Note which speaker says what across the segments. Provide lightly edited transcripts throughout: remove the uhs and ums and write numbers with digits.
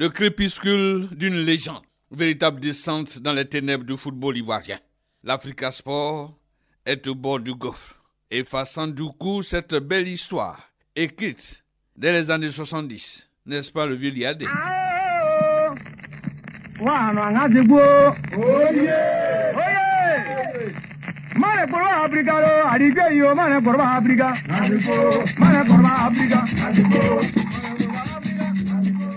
Speaker 1: Le crépuscule d'une légende, véritable descente dans les ténèbres du football ivoirien. L'Africa Sport est au bord du gouffre, effaçant du coup cette belle histoire, écrite dès les années 70, n'est-ce pas le vieux Liadé?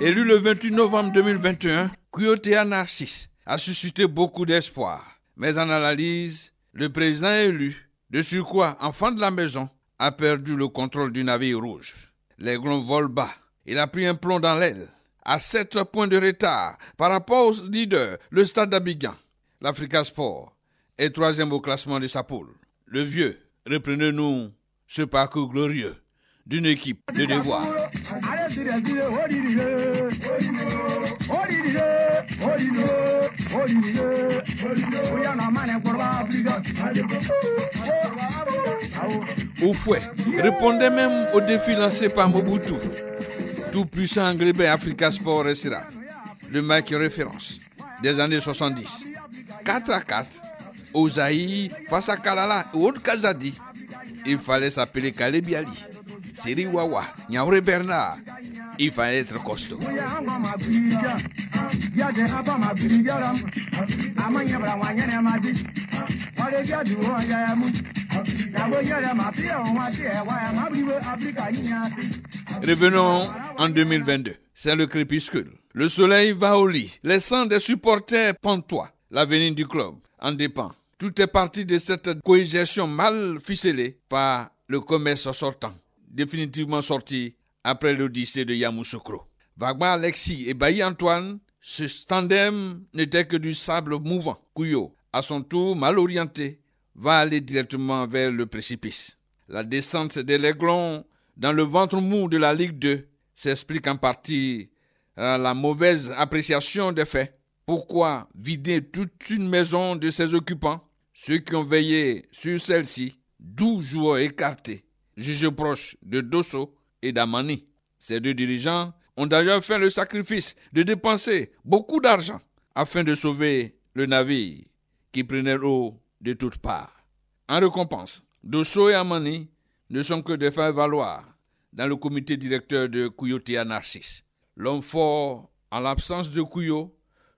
Speaker 1: Élu le 28 novembre 2021, Kouyaté Narcisse a suscité beaucoup d'espoir. Mais en analyse, le président élu, de surcroît enfant de la maison, a perdu le contrôle du navire rouge. Les Aiglons volent bas. Il a pris un plomb dans l'aile. À 7 points de retard par rapport au leader, le Stade d'Abidjan. L'Africa Sport est 3e au classement de sa poule. Le vieux, reprenez-nous ce parcours glorieux d'une équipe de devoir. Oufoué répondait même au défi lancé par Mobutu. Tout puissant englébé Africa Sport restera le match référence des années 70. 4-4 au Zaïre face à Kalala et autres Kazadi. Il fallait s'appeler Kalé Biali, Siri Wawa, Niaouré Bernard. Il fallait être costaud. Revenons en 2022. C'est le crépuscule. Le soleil va au lit, laissant des supporters pantois. L'avenir du club en dépend. Tout est parti de cette cohésion mal ficelée par le commerce sortant, définitivement sorti après l'odyssée de Yamoussoukro. Vaguement Alexis et Bailly Antoine, ce tandem n'était que du sable mouvant. Kouyo, à son tour mal orienté, va aller directement vers le précipice. La descente des Aiglons dans le ventre mou de la Ligue 2 s'explique en partie à la mauvaise appréciation des faits. Pourquoi vider toute une maison de ses occupants? Ceux qui ont veillé sur celle-ci, 12 joueurs écartés, jugés proches de Dosso et d'Amani. Ces deux dirigeants ont d'ailleurs fait le sacrifice de dépenser beaucoup d'argent afin de sauver le navire qui prenait l'eau de toutes parts. En récompense, Dosso et Amani ne sont que des faire-valoir dans le comité directeur de Kouyaté Narcisse. L'homme fort, en l'absence de Kouyo,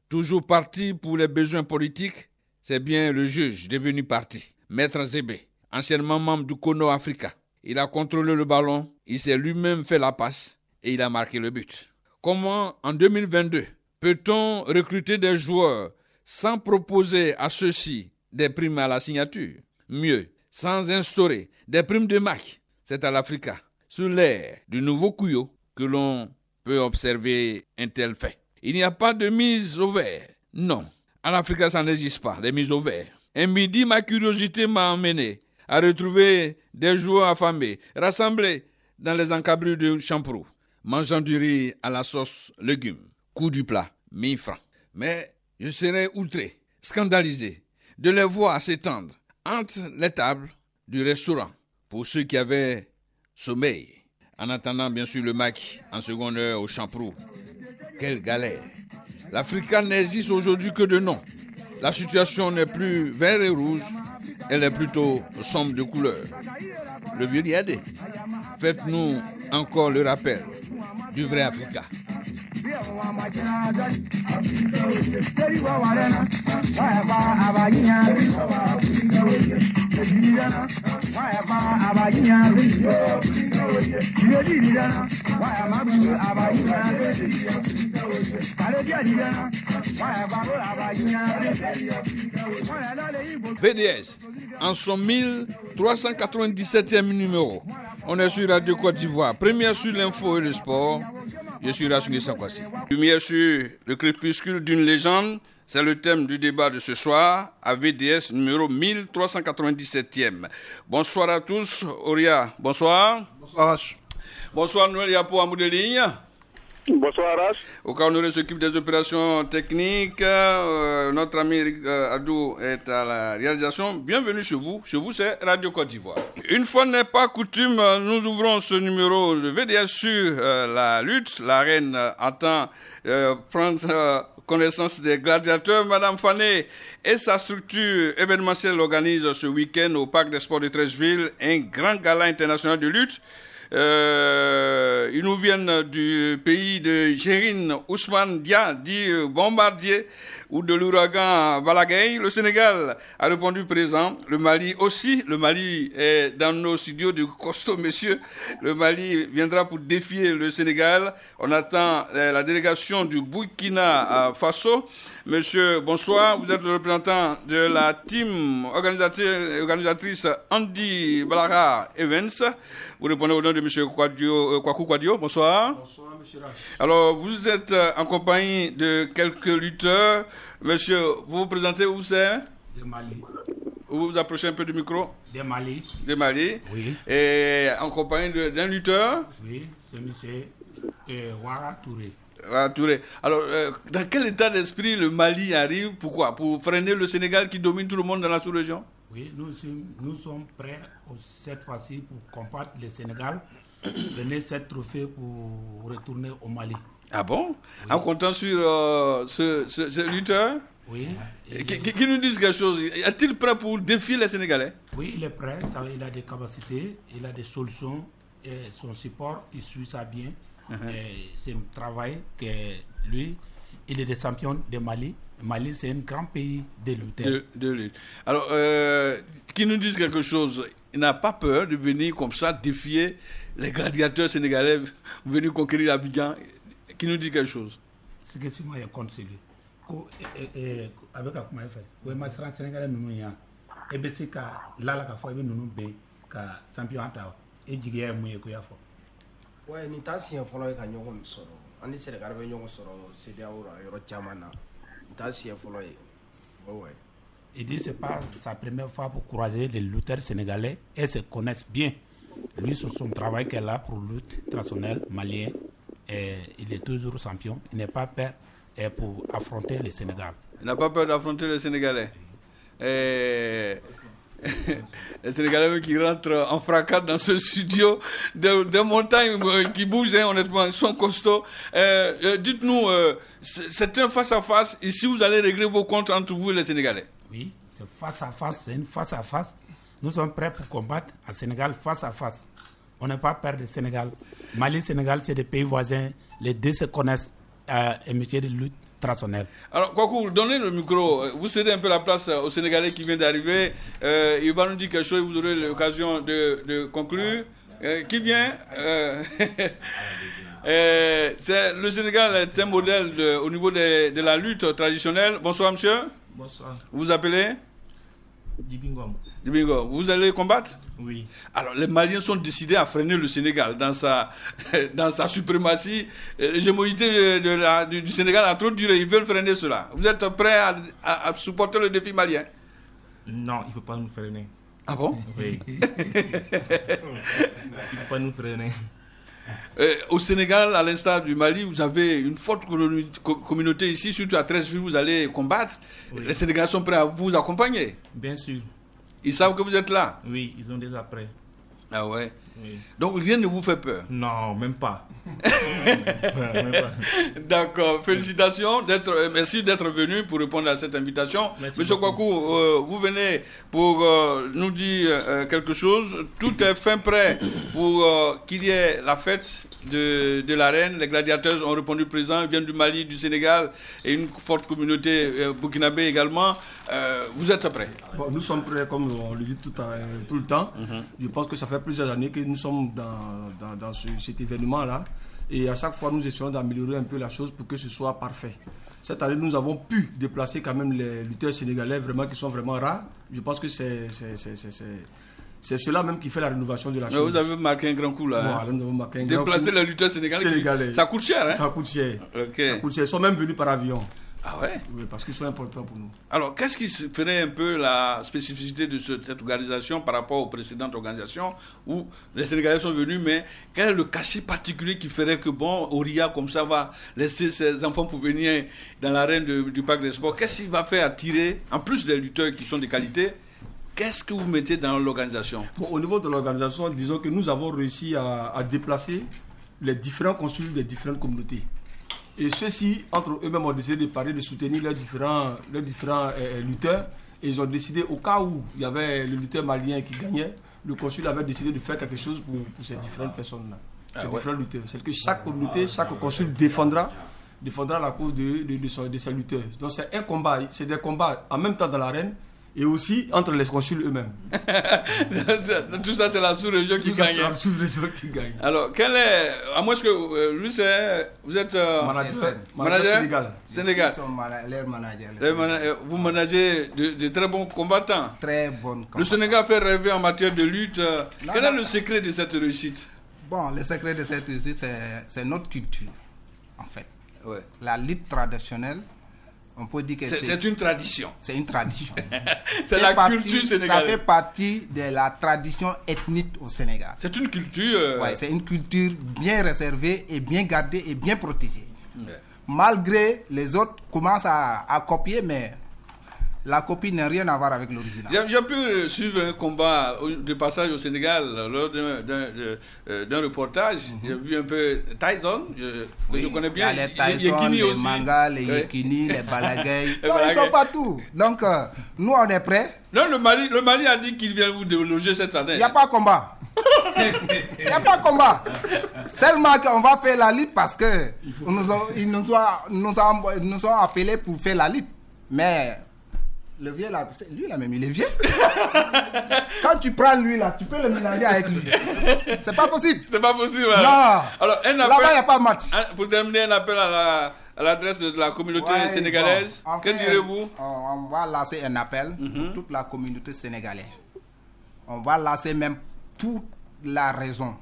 Speaker 1: toujours parti pour les besoins politiques, c'est bien le juge devenu parti, Maître Zébé, anciennement membre du Kono Africa. Il a contrôlé le ballon, il s'est lui-même fait la passe et il a marqué le but. Comment, en 2022, peut-on recruter des joueurs sans proposer à ceux-ci des primes à la signature? Mieux, sans instaurer des primes de marque. C'est à l'Africa, sous l'ère du nouveau Kouyo, que l'on peut observer un tel fait. Il n'y a pas de mise au vert. Non, en Afrique, ça n'existe pas, les mises au vert. Un midi, ma curiosité m'a emmené à retrouver des joueurs affamés, rassemblés dans les encablures de Champrou, mangeant du riz à la sauce légumes. Coût du plat, 1000 francs. Mais je serais outré, scandalisé, de les voir s'étendre entre les tables du restaurant pour ceux qui avaient sommeil, en attendant bien sûr le match en seconde heure au Champrou. Quelle galère! L'Africa n'existe aujourd'hui que de nom. La situation n'est plus vert et rouge, elle est plutôt sombre de couleur. Le vieux Liadé, faites-nous encore le rappel du vrai Africa. VDS, en son 1397e numéro, on est sur Radio Côte d'Ivoire, première sur l'info et le sport. Je suis Rassouné Sankwasi. Lumière sur le crépuscule d'une légende, c'est le thème du débat de ce soir à VDS numéro 1397e. Bonsoir à tous. Auria, bonsoir.
Speaker 2: Bonsoir.
Speaker 1: Bonsoir Noël Yapo Amoudeligne.
Speaker 2: Bonsoir, Arras.
Speaker 1: Au cas où on s'occupe des opérations techniques, notre ami Adou est à la réalisation. Bienvenue chez vous. Chez vous, c'est Radio Côte d'Ivoire. Une fois n'est pas coutume, nous ouvrons ce numéro de VDS sur la lutte. La reine attend prendre connaissance des gladiateurs. Madame Fané et sa structure événementielle organisent ce week-end au Parc des Sports de Treichville un grand gala international de lutte. Ils nous viennent du pays de Jérine Ousmane Dia, dit Bombardier, ou de l'ouragan Balagay. Le Sénégal a répondu présent. Le Mali aussi. Le Mali est dans nos studios du costaud, messieurs. Le Mali viendra pour défier le Sénégal. On attend la délégation du Burkina Faso. Monsieur, bonsoir. Vous êtes le représentant de la team organisatrice Andy Balara Events. Vous répondez au nom de monsieur Kwaku Kwadio. Bonsoir.
Speaker 3: Bonsoir, monsieur Rach.
Speaker 1: Alors, vous êtes en compagnie de quelques lutteurs. Monsieur, vous vous présentez où c'est?
Speaker 3: De Mali.
Speaker 1: Vous vous approchez un peu du micro?
Speaker 3: De Mali.
Speaker 1: De Mali.
Speaker 3: Oui.
Speaker 1: Et en compagnie d'un lutteur?
Speaker 3: Oui, c'est monsieur Ouara Touré.
Speaker 1: Touré. Alors, dans quel état d'esprit le Mali arrive? Pourquoi? Pour freiner le Sénégal qui domine tout le monde dans la sous-région?
Speaker 3: Oui, nous sommes prêts cette fois-ci pour combattre le Sénégal, donner 7 trophées pour retourner au Mali.
Speaker 1: Ah bon? Oui. En comptant sur ce lutteur?
Speaker 3: Oui.
Speaker 1: Qui nous disent quelque chose. Est-il prêt pour défier les Sénégalais?
Speaker 3: Oui, il est prêt. Il a des capacités, il a des solutions. Et son support, il suit ça bien. C'est un travail que lui, il est des champions de Mali. Mali, c'est un grand pays de lutte.
Speaker 1: De lutte. Alors, qui nous disent quelque chose. Il n'a pas peur de venir comme ça défier les gladiateurs sénégalais venus conquérir l'Abidjan. Qui nous dit quelque chose.
Speaker 3: C'est que si moi, je compte sur lui. Avec comment il fait? Oui, mais les Sénégalais nous y a. Et bien, c'est que là, la fois, nous nous bé, que champion en tao. Et j'y ai mouillé que y a fait.
Speaker 4: Ouais, ni t'as si un follow ka ɲɔgɔn sɔrɔ ani Sénégal bɛ ɲɔgɔn sɔrɔ CEDEAO la yɔrɔ caman na ni t'as si un follow ye ouais.
Speaker 3: Il dit c'est pas sa première fois pour croiser les lutteurs sénégalais et se connaissent bien. Lui sur son travail qu'elle a pour lutte traditionnelle malien et il est toujours champion. Il n'est pas peur pour affronter le Sénégal.
Speaker 1: Il n'a pas peur d'affronter les Sénégalais. Les Sénégalais qui rentrent en fracas dans ce studio, des montagnes qui bougent, honnêtement, ils sont costauds. Dites-nous, c'est un face-à-face. Ici, vous allez régler vos comptes entre vous et les Sénégalais.
Speaker 3: Oui, c'est face-à-face, c'est une face-à-face. Nous sommes prêts pour combattre à Sénégal face-à-face. On n'a pas peur du Sénégal. Mali, Sénégal, c'est des pays voisins. Les deux se connaissent et métier de lutte.
Speaker 1: Alors, Kwaku, donnez le micro. Vous cédez un peu la place au Sénégalais qui vient d'arriver. Il va nous dire quelque chose et vous aurez l'occasion de conclure. Qui vient Le Sénégal est un modèle au niveau de la lutte traditionnelle. Bonsoir, monsieur.
Speaker 5: Bonsoir.
Speaker 1: Vous vous appelez
Speaker 5: Djibingom.
Speaker 1: Djibingom. Vous allez combattre?
Speaker 5: Oui.
Speaker 1: Alors, les Maliens sont décidés à freiner le Sénégal dans sa suprématie. L'hégémonité du Sénégal a trop duré. Ils veulent freiner cela. Vous êtes prêts à supporter le défi malien?
Speaker 5: Non, il ne faut pas nous freiner.
Speaker 1: Ah bon?
Speaker 5: Oui. Il ne faut pas nous freiner.
Speaker 1: Au Sénégal, à l'instar du Mali, vous avez une forte communauté ici, surtout à Treichville, vous allez combattre. Oui. Les Sénégalais sont prêts à vous accompagner?
Speaker 5: Bien sûr.
Speaker 1: Ils savent que vous êtes là?
Speaker 5: Oui, ils sont déjà prêts.
Speaker 1: Ah ouais?
Speaker 5: Oui.
Speaker 1: Donc rien ne vous fait peur?
Speaker 5: Non, même pas.
Speaker 1: Même pas. D'accord, félicitations, merci d'être venu pour répondre à cette invitation. Merci. Monsieur Kwaku, vous venez pour nous dire quelque chose. Tout est fin prêt pour qu'il y ait la fête de la reine. Les gladiateurs ont répondu présent, ils viennent du Mali, du Sénégal et une forte communauté burkinabé également. Vous êtes prêts?
Speaker 6: Bon, nous sommes prêts, comme on le dit tout le temps. Je pense que ça fait plusieurs années que nous sommes dans cet événement-là. Et à chaque fois, nous essayons d'améliorer un peu la chose pour que ce soit parfait. Cette année, nous avons pu déplacer quand même les lutteurs sénégalais vraiment qui sont vraiment rares. Je pense que c'est cela même qui fait la rénovation de la chose.
Speaker 1: Vous avez marqué un grand coup là.
Speaker 6: Voilà, nous avons marqué un grand coup.
Speaker 1: Déplacer les lutteurs sénégalais. Ça coûte cher, hein?
Speaker 6: Ça coûte cher.
Speaker 1: Okay.
Speaker 6: Ça coûte cher. Ils sont même venus par avion.
Speaker 1: Ah ouais?
Speaker 6: Oui, parce qu'ils sont importants pour nous.
Speaker 1: Alors, qu'est-ce qui ferait un peu la spécificité de cette organisation par rapport aux précédentes organisations où les Sénégalais sont venus, mais quel est le cachet particulier qui ferait que, bon, Oria, comme ça, va laisser ses enfants pour venir dans l'arène du Parc des Sports? Qu'est-ce qui va faire attirer, en plus des lutteurs qui sont de qualité, qu'est-ce que vous mettez dans l'organisation?
Speaker 6: Bon, au niveau de l'organisation, disons que nous avons réussi à déplacer les différents consuls des différentes communautés. Et ceux-ci, entre eux-mêmes, ont décidé de parler, de soutenir leurs différents lutteurs. Et ils ont décidé, au cas où il y avait le lutteur malien qui gagnait, le consul avait décidé de faire quelque chose pour ces différentes personnes-là, ces différents lutteurs. C'est que chaque communauté, chaque consul défendra la cause de ses lutteurs. Donc c'est un combat, c'est des combats en même temps dans l'arène, et aussi entre les consuls eux-mêmes.
Speaker 1: Tout ça, c'est la sous-région qui gagne.
Speaker 6: La sous-région qui gagne.
Speaker 1: Alors, à moins que lui, vous êtes
Speaker 6: manager Sénégal.
Speaker 2: Sénégal. Leur manager.
Speaker 1: Vous managez de très bons combattants.
Speaker 2: Très bons combattants.
Speaker 1: Le Sénégal fait rêver en matière de lutte. Quel est le secret de cette réussite?
Speaker 2: Bon, le secret de cette réussite, c'est notre culture, en fait.
Speaker 1: Ouais.
Speaker 2: La lutte traditionnelle, on peut dire que
Speaker 1: c'est une tradition.
Speaker 2: C'est une tradition.
Speaker 1: C'est la culture sénégalaise.
Speaker 2: Ça fait partie de la tradition ethnique au Sénégal.
Speaker 1: C'est une culture...
Speaker 2: Oui, c'est une culture bien réservée et bien gardée et bien protégée. Malgré les autres commencent à copier, mais la copie n'a rien à voir avec l'original.
Speaker 1: J'ai pu suivre un combat de passage au Sénégal lors d'un reportage. J'ai vu un peu Tyson, que je connais bien.
Speaker 2: Il y a les Tyson,
Speaker 1: Yekini
Speaker 2: les
Speaker 1: aussi.
Speaker 2: Manga, les Yekini, les Balagay. Ils sont partout. Donc, nous, on est prêts.
Speaker 1: Non, le Mali a dit qu'il vient vous déloger cette année.
Speaker 2: Il n'y a pas de combat. Il n'y a pas de combat. Seulement qu'on va faire la lutte parce que ils nous ont appelés pour faire la lutte. Mais le vieux là, lui là même, il est vieux. Quand tu prends lui là, tu peux le mélanger avec lui. C'est pas possible.
Speaker 1: C'est pas possible.
Speaker 2: Non.
Speaker 1: Alors,
Speaker 2: là-bas, il n'y a pas de match.
Speaker 1: Pour terminer, un appel à l'adresse de la communauté sénégalaise.
Speaker 2: Bon,
Speaker 1: que direz-vous?
Speaker 2: On va lancer un appel pour toute la communauté sénégalaise. On va lancer même toute la raison.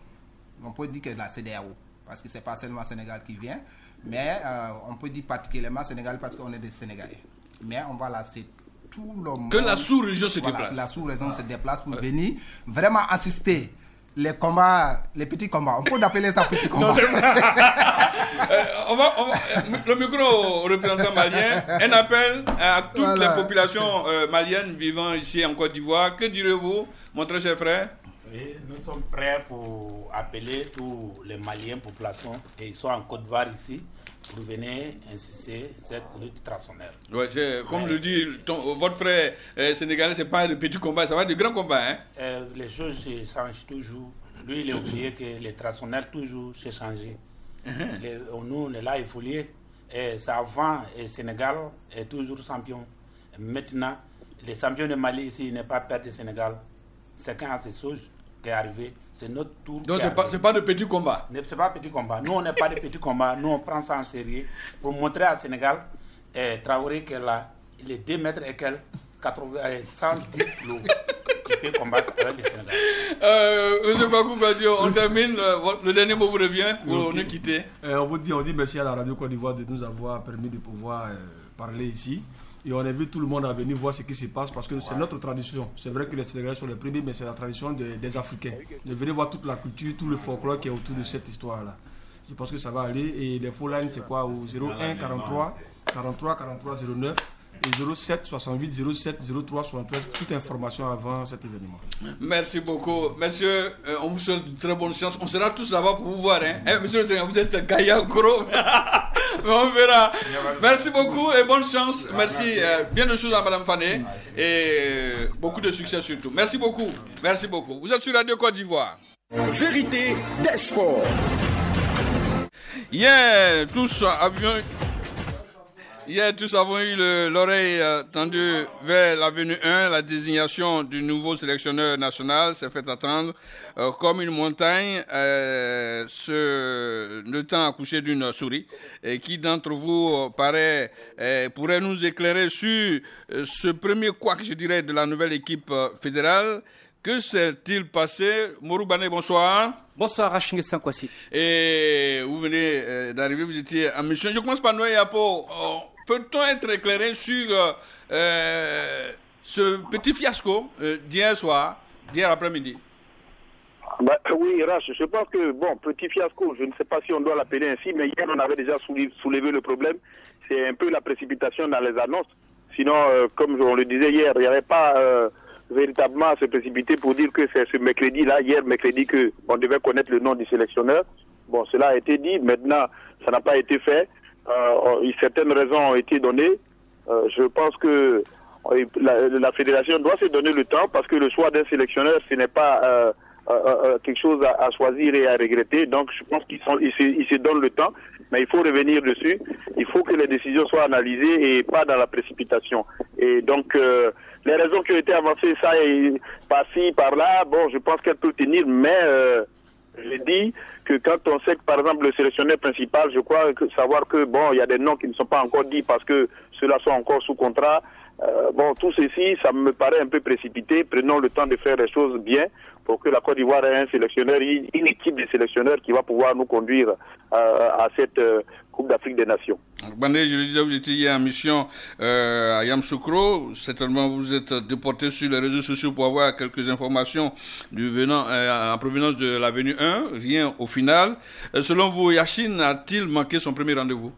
Speaker 2: On peut dire que la CEDEAO, parce que c'est pas seulement Sénégal qui vient, mais on peut dire particulièrement Sénégal parce qu'on est des Sénégalais. Mais on va lancer tout le monde.
Speaker 1: Que la sous-région se déplace.
Speaker 2: La sous-région se déplace pour venir vraiment assister les combats, les petits combats. On peut appeler ça petits combats.
Speaker 1: Le micro au représentant malien, un appel à toutes les populations maliennes vivant ici en Côte d'Ivoire. Que direz-vous, mon très cher frère?
Speaker 3: Oui, nous sommes prêts pour appeler tous les Maliens, populations, et ils sont en Côte d'Ivoire ici, pour venir insister cette lutte traditionnelle.
Speaker 1: Ouais, comme le dit votre frère sénégalais, c'est pas de petits combats, ça va être de grands combats. Hein?
Speaker 3: Les choses se changent toujours. Lui, il a oublié que les traditionnels toujours se changent. Nous, on est là, il faut lier. C'est avant, et Sénégal est toujours champion. Maintenant, les champions de Mali ici n'est pas perdre du Sénégal. C'est quand ces choses qui est arrivé, c'est notre tour.
Speaker 1: Donc c'est pas de petits combats.
Speaker 3: C'est pas de petits combats. Nous, on n'est pas de petits combats. Nous, on prend ça en sérieux pour montrer à Sénégal, Traoré, qu'il est 2 mètres et quelques, 110 kilos. Qui peut combattre avec le Sénégal.
Speaker 1: Monsieur Bakou Badio, on termine. Le dernier mot vous revient pour nous quitter.
Speaker 6: On dit merci à la Radio Côte d'Ivoire de nous avoir permis de pouvoir parler ici. Et on invite tout le monde à venir voir ce qui se passe parce que c'est notre tradition. C'est vrai que les Sénégalais sont les premiers, mais c'est la tradition des Africains. De venir voir toute la culture, tout le folklore qui est autour de cette histoire-là. Je pense que ça va aller. Et les full lines, c'est quoi? Au 01 43 43 43 09 et 07 68 07 03 73. Toute information avant cet événement.
Speaker 1: Merci beaucoup. Messieurs, on vous souhaite de très bonne chance. On sera tous là-bas pour vous voir. Hein? Monsieur le Sénégal, vous êtes gaillard gros. Mais on verra. Merci beaucoup et bonne chance. Merci. Bien de choses à Madame Fané. Et beaucoup de succès surtout. Merci beaucoup. Merci beaucoup. Vous êtes sur Radio Côte d'Ivoire.
Speaker 7: Vérité des sports.
Speaker 1: Hier, tous avons eu l'oreille tendue vers l'avenue 1. La désignation du nouveau sélectionneur national s'est fait attendre comme une montagne, le temps accouché d'une souris. Et qui d'entre vous pourrait nous éclairer sur ce premier couac, je dirais, de la nouvelle équipe fédérale? Que s'est-il passé? Morou Bané, bonsoir.
Speaker 8: Bonsoir, Rachingue Sankwasi.
Speaker 1: Et vous venez d'arriver, vous étiez en mission. Je commence par Noé Yapo. peut-on être éclairé sur ce petit fiasco d'hier après-midi?
Speaker 8: Oui, Rach, je pense que, petit fiasco, je ne sais pas si on doit l'appeler ainsi, mais hier on avait déjà soulevé le problème. C'est un peu la précipitation dans les annonces. Sinon, comme on le disait hier, il n'y avait pas véritablement à se précipiter pour dire que c'est ce mercredi-là, hier mercredi, qu'on devait connaître le nom du sélectionneur. Bon, cela a été dit, maintenant, ça n'a pas été fait. Certaines raisons ont été données. Je pense que la fédération doit se donner le temps parce que le choix d'un sélectionneur, ce n'est pas quelque chose à choisir et à regretter. Donc, je pense qu'ils se donnent le temps, mais il faut revenir dessus. Il faut que les décisions soient analysées et pas dans la précipitation. Et donc, les raisons qui ont été avancées, ça et par-ci, par-là, je pense qu'elles peuvent tenir, mais je dis que quand on sait que, par exemple, le sélectionneur principal, je crois savoir que, il y a des noms qui ne sont pas encore dits parce que ceux-là sont encore sous contrat. Tout ceci, ça me paraît un peu précipité. Prenons le temps de faire les choses bien pour que la Côte d'Ivoire ait un sélectionneur, une équipe de sélectionneurs qui va pouvoir nous conduire à cette Coupe d'Afrique des Nations.
Speaker 1: Bandé, je le disais, vous étiez hier en mission à Yamoussoukro. Certainement, vous êtes déporté sur les réseaux sociaux pour avoir quelques informations en provenance de l'avenue 1. Rien au final. Selon vous, Yacine a-t-il manqué son premier rendez-vous?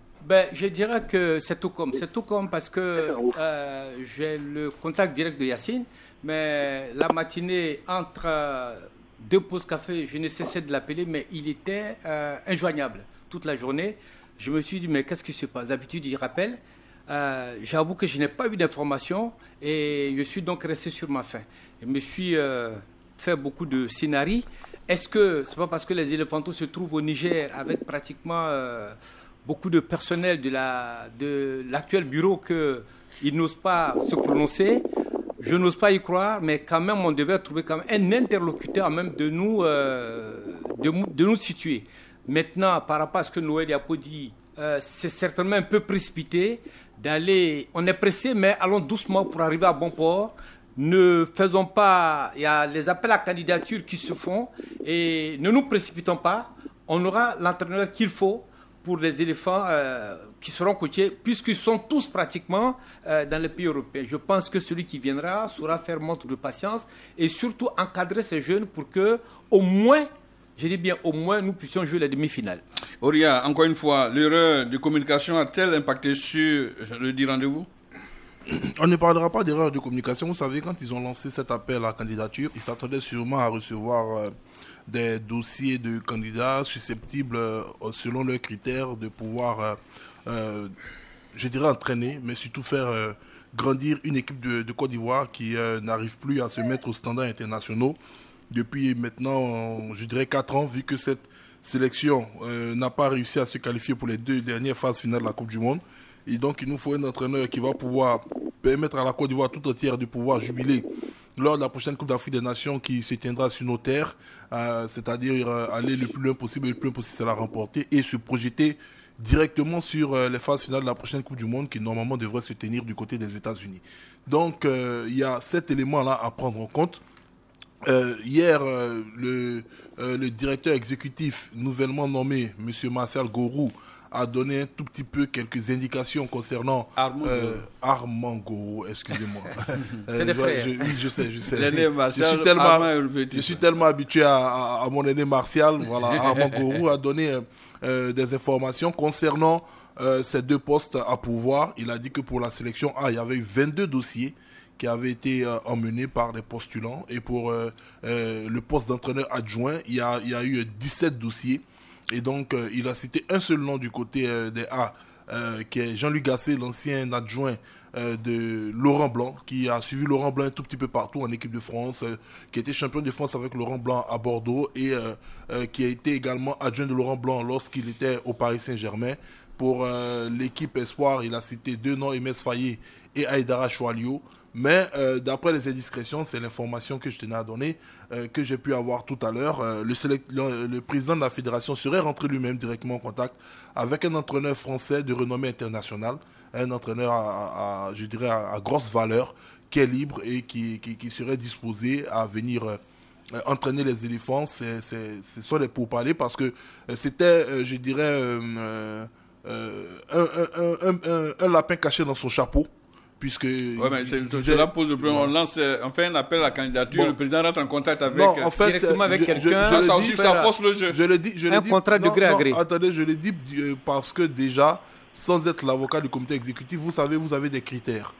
Speaker 9: Je dirais que c'est tout comme. C'est tout comme parce que j'ai le contact direct de Yacine, mais la matinée, entre deux pauses café, je ne cessais de l'appeler, mais il était injoignable toute la journée. Je me suis dit, mais qu'est-ce qui se passe? D'habitude, il rappelle. J'avoue que je n'ai pas eu d'informations et je suis donc resté sur ma faim. Je me suis fait beaucoup de scénarios. Est-ce que c'est pas parce que les éléphantos se trouvent au Niger avec pratiquement beaucoup de personnel de l'actuel bureau qu'ils n'osent pas se prononcer? Je n'ose pas y croire, mais quand même, on devait trouver quand même un interlocuteur même de nous situer. Maintenant, par rapport à ce que Noël Yapo dit, c'est certainement un peu précipité d'aller. On est pressé, mais allons doucement pour arriver à bon port. Ne faisons pas. Il y a les appels à candidature qui se font et ne nous précipitons pas. On aura l'entraîneur qu'il faut pour les éléphants qui seront coachés, puisqu'ils sont tous pratiquement dans les pays européens. Je pense que celui qui viendra saura faire montre de patience et surtout encadrer ces jeunes pour que, au moins, je dis bien au moins, nous puissions jouer la demi-finale.
Speaker 1: Auria, encore une fois, l'erreur de communication a-t-elle impacté sur le dit rendez-vous?
Speaker 10: On ne parlera pas d'erreur de communication. Vous savez, quand ils ont lancé cet appel à candidature, ils s'attendaient sûrement à recevoir des dossiers de candidats susceptibles, selon leurs critères, de pouvoir, je dirais, entraîner, mais surtout faire grandir une équipe de Côte d'Ivoire qui n'arrive plus à se mettre aux standards internationaux depuis maintenant, je dirais, 4 ans, vu que cette sélection n'a pas réussi à se qualifier pour les 2 dernières phases finales de la Coupe du Monde. Et donc, il nous faut un entraîneur qui va pouvoir permettre à la Côte d'Ivoire tout entière de pouvoir jubiler lors de la prochaine Coupe d'Afrique des Nations qui se tiendra sur nos terres, c'est-à-dire aller le plus loin possible et le plus loin possible, c'est la remporter et se projeter directement sur les phases finales de la prochaine Coupe du Monde qui normalement devrait se tenir du côté des États-Unis. Donc, il y a cet élément-là à prendre en compte. Hier, le directeur exécutif nouvellement nommé, M. Martial Gourou, a donné un tout petit peu quelques indications concernant Armand Gourou, excusez-moi.
Speaker 9: C'est des frères.
Speaker 10: Oui, je sais.
Speaker 1: Je
Speaker 10: suis tellement habitué à mon aîné Martial. Voilà, Armand Gourou a donné des informations concernant ces 2 postes à pourvoir. Il a dit que pour la sélection A, il y avait eu 22 dossiers qui avaient été emmenés par des postulants. Et pour le poste d'entraîneur adjoint, il y a eu 17 dossiers. Et donc, il a cité un seul nom du côté des A, qui est Jean-Luc Gasset, l'ancien adjoint de Laurent Blanc, qui a suivi Laurent Blanc un tout petit peu partout en équipe de France, qui a été champion de France avec Laurent Blanc à Bordeaux et qui a été également adjoint de Laurent Blanc lorsqu'il était au Paris Saint-Germain. Pour l'équipe Espoir, il a cité 2 noms, Aimé Faye et Aïdara Choualio. Mais d'après les indiscrétions, c'est l'information que je tenais à donner, que j'ai pu avoir tout à l'heure. Le président de la fédération serait rentré lui-même directement en contact avec un entraîneur français de renommée internationale, un entraîneur je dirais à grosse valeur, qui est libre et qui serait disposé à venir entraîner les éléphants. Ce sont les pourparlers parce que c'était, je dirais, un lapin caché dans son chapeau. Puisque
Speaker 1: mais cela pose le problème. On lance enfin un appel à la candidature. Le président rentre en contact avec, directement avec quelqu'un. Ça aussi, ça force le jeu.
Speaker 10: Un
Speaker 9: contrat de gré à gré.
Speaker 10: Attendez, je l'ai dit parce que déjà, sans être l'avocat du comité exécutif, vous savez, vous avez des critères.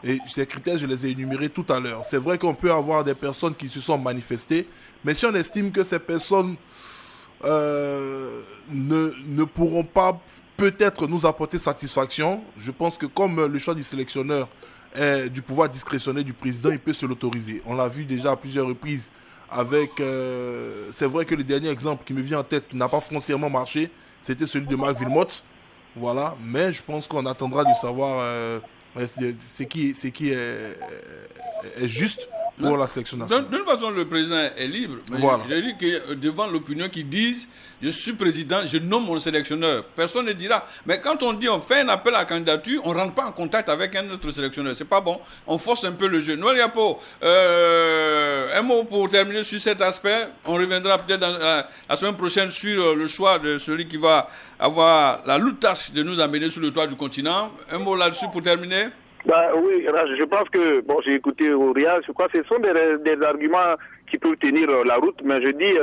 Speaker 10: Et ces critères, je les ai énumérés tout à l'heure. C'est vrai qu'on peut avoir des personnes qui se sont manifestées, mais si on estime que ces personnes ne pourront pas peut-être nous apporter satisfaction, je pense que comme le choix du sélectionneur est du pouvoir discrétionnaire du président, il peut se l'autoriser. On l'a vu déjà à plusieurs reprises avec... c'est vrai que le dernier exemple qui me vient en tête n'a pas foncièrement marché, c'était celui de Marc Wilmotte. Voilà, mais je pense qu'on attendra de savoir ce qui est juste pour la sélection nationale.
Speaker 1: De toute façon, le président est libre. Mais
Speaker 10: voilà.
Speaker 1: Je dis que devant l'opinion qui disent je suis président, je nomme mon sélectionneur. Personne ne dira. Mais quand on dit on fait un appel à la candidature, on ne rentre pas en contact avec un autre sélectionneur. C'est pas bon. On force un peu le jeu. Noël Yapo, un mot pour terminer sur cet aspect. On reviendra peut-être la semaine prochaine sur le choix de celui qui va avoir la lourde tâche de nous amener sur le toit du continent. Un mot là-dessus pour terminer.
Speaker 8: Oui, je pense que, j'ai écouté Auria, je crois que ce sont des arguments qui peuvent tenir la route, mais je dis,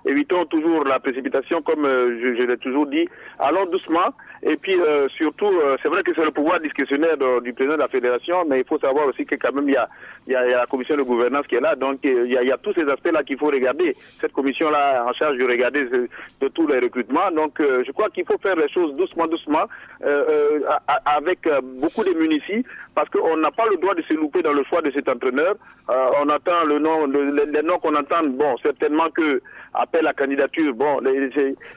Speaker 8: évitons toujours la précipitation, comme je l'ai toujours dit, allons doucement, et puis surtout, c'est vrai que c'est le pouvoir discrétionnaire du président de la fédération, mais il faut savoir aussi que quand même il y a la commission de gouvernance qui est là, donc il y a tous ces aspects-là qu'il faut regarder. Cette commission-là en charge de regarder de tous les recrutements, donc je crois qu'il faut faire les choses doucement, avec beaucoup de munitions, parce qu'on n'a pas le droit de se louper dans le choix de cet entraîneur. On attend les noms qu'on entend, certainement que appel à candidature,